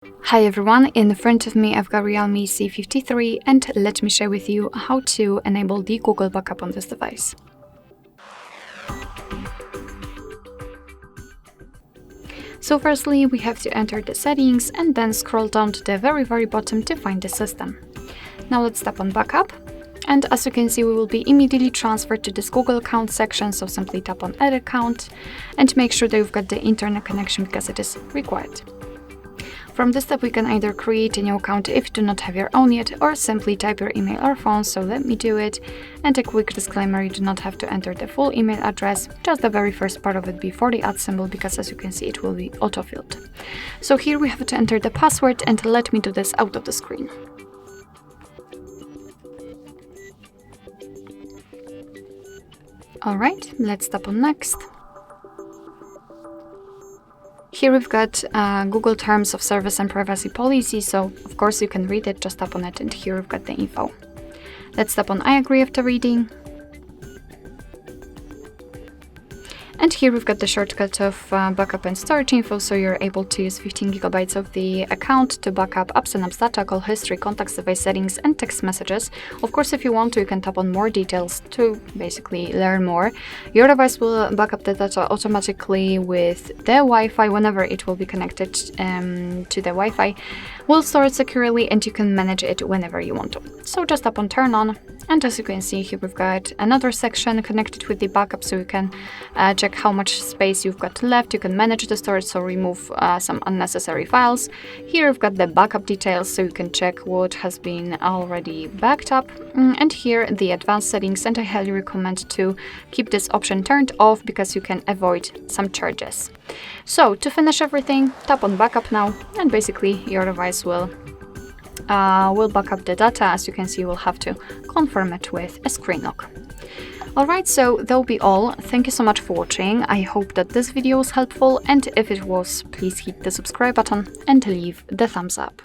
Hi everyone, in front of me I've got REALME C53 and let me share with you how to enable the Google backup on this device. So firstly we have to enter the settings and then scroll down to the very bottom to find the system. Now let's tap on backup, and as you can see we will be immediately transferred to this Google account section, so simply tap on add account and make sure that you've got the internet connection because it is required. From this step we can either create a new account if you do not have your own yet, or simply type your email or phone, so let me do it. And a quick disclaimer, you do not have to enter the full email address, just the very first part of it before the @ symbol, because as you can see it will be auto-filled. So here we have to enter the password, and let me do this out of the screen. Alright, let's tap on next. Here we've got Google Terms of Service and Privacy Policy, so of course you can read it, just tap on it, and here we've got the info. Let's tap on I agree after reading. And here we've got the shortcut of backup and storage info, so you're able to use 15 GB of the account to backup apps and apps data, call history, contacts, device settings, and text messages. Of course, if you want to, you can tap on more details to basically learn more. Your device will back up the data automatically with the Wi-Fi whenever it will be connected to the Wi-Fi. We'll store it securely and you can manage it whenever you want to. So just tap on turn on, and as you can see here we've got another section connected with the backup, so you can check how much space you've got left. You can manage the storage, so remove some unnecessary files. Here we've got the backup details, so you can check what has been already backed up. And here the advanced settings, and I highly recommend to keep this option turned off because you can avoid some charges. So to finish everything, tap on backup now, and basically your device will back up the data. As you can see, we'll have to confirm it with a screen lock. Alright, so that'll be all. Thank you so much for watching. I hope that this video was helpful, and if it was, please hit the subscribe button and leave the thumbs up.